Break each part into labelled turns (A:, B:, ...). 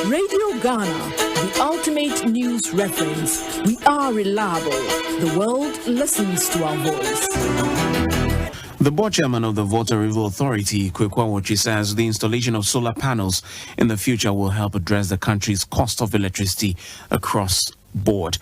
A: Radio Ghana, the ultimate news reference. We are reliable. The world listens to our voice.
B: The board chairman of the VRA Authority, Kweku Awotwi, says the installation of solar panels in the future will help address the country's cost of electricity across board.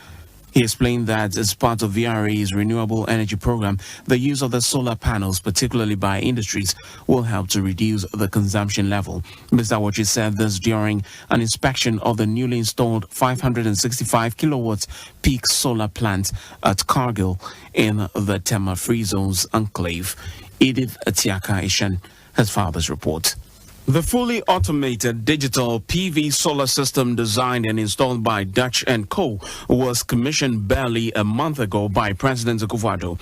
B: He explained that as part of VRA's renewable energy program, the use of the solar panels, particularly by industries, will help to reduce the consumption level. Mr. Awotwi said this during an inspection of the newly installed 565 kilowatts peak solar plant at Cargill in the Tema Free Zones enclave. Edith Atiaka Ishan has father's report. The fully automated digital PV solar system designed and installed by Dutch & Co. was commissioned barely a month ago by President Akufo-Addo.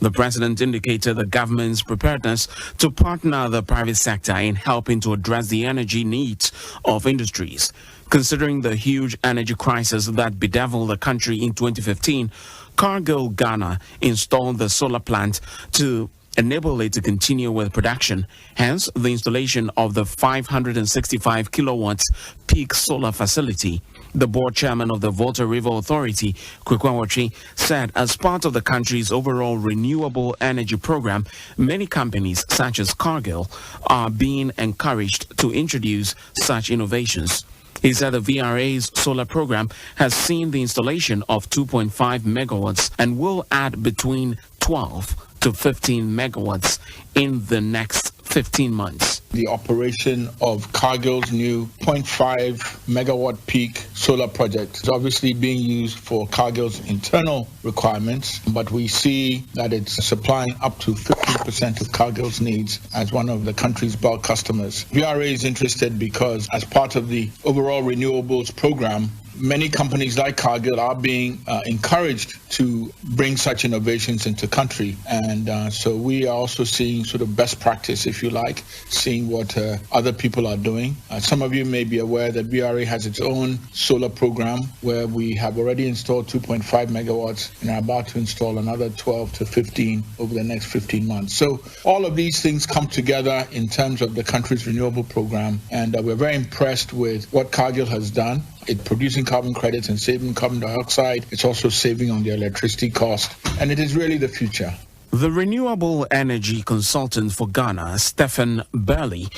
B: The president indicated the government's preparedness to partner the private sector in helping to address the energy needs of industries. Considering the huge energy crisis that bedeviled the country in 2015, Cargill Ghana installed the solar plant to enable it to continue with production. Hence, the installation of the 565 kilowatts peak solar facility. The board chairman of the Volta River Authority, Kweku Awotwi, said as part of the country's overall renewable energy program, many companies such as Cargill are being encouraged to introduce such innovations. He said the VRA's solar program has seen the installation of 2.5 megawatts and will add between 12 to 15 megawatts in the next 15 months.
C: The operation of Cargill's new 0.5 megawatt peak solar project is obviously being used for Cargill's internal requirements, but we see that it's supplying up to 15% of Cargill's needs as one of the country's bulk customers. VRA is interested because as part of the overall renewables program, many companies like Cargill are being encouraged to bring such innovations into country. And so we are also seeing sort of best practice, if you like, seeing what other people are doing. Some of you may be aware that VRA has its own solar program where we have already installed 2.5 megawatts and are about to install another 12 to 15 over the next 15 months. So all of these things come together in terms of the country's renewable program. And we're very impressed with what Cargill has done. It's producing carbon credits and saving carbon dioxide. It's also saving on the electricity cost. And it is really the future.
B: The renewable energy consultant for Ghana, Stephen Burley,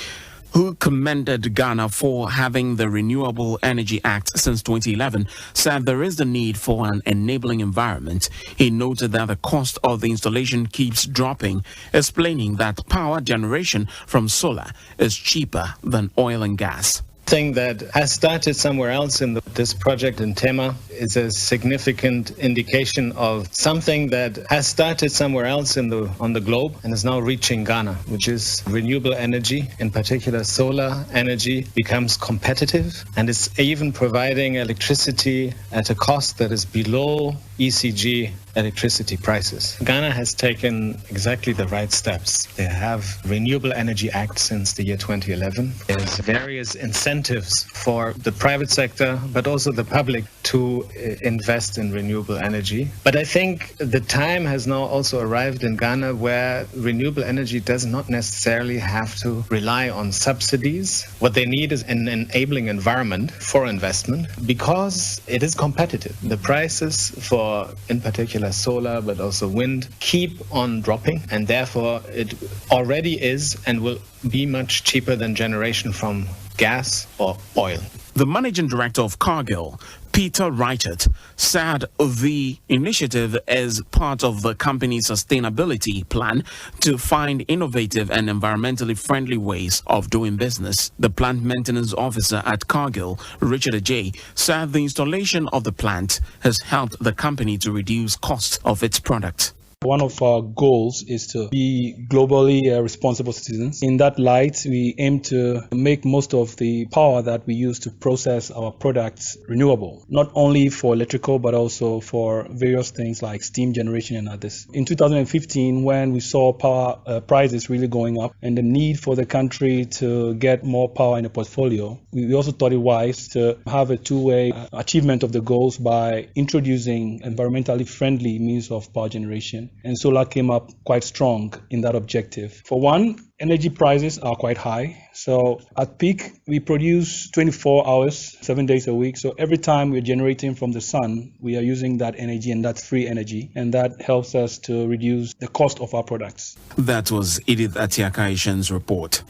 B: who commended Ghana for having the Renewable Energy Act since 2011, said there is the need for an enabling environment. He noted that the cost of the installation keeps dropping, explaining that power generation from solar is cheaper than oil and gas.
D: Thing that has started somewhere else in this project in Tema is a significant indication of something that has started somewhere else on the globe and is now reaching Ghana, which is renewable energy, in particular solar energy, becomes competitive and is even providing electricity at a cost that is below ECG electricity prices. Ghana has taken exactly the right steps. They have Renewable Energy Act since the year 2011. There's various incentives for the private sector, but also the public to invest in renewable energy. But I think the time has now also arrived in Ghana where renewable energy does not necessarily have to rely on subsidies. What they need is an enabling environment for investment because it is competitive. The prices for, in particular, solar, but also wind, keep on dropping, and therefore it already is and will be much cheaper than generation from gas or oil.
B: The managing director of Cargill, Peter Reichert, said the initiative is part of the company's sustainability plan to find innovative and environmentally friendly ways of doing business. The plant maintenance officer at Cargill, Richard Ajay, said the installation of the plant has helped the company to reduce costs of its product.
E: One of our goals is to be globally responsible citizens. In that light, we aim to make most of the power that we use to process our products renewable, not only for electrical, but also for various things like steam generation and others. In 2015, when we saw power prices really going up and the need for the country to get more power in the portfolio, we also thought it wise to have a two-way achievement of the goals by introducing environmentally friendly means of power generation. and solar came up quite strong in that objective. For one, energy prices are quite high. So at peak, we produce 24 hours, 7 days a week. So every time we're generating from the sun, we are using that energy, and that's free energy. And that helps us to reduce the cost of our products.
B: That was Edith Atiaka-Ishan's report.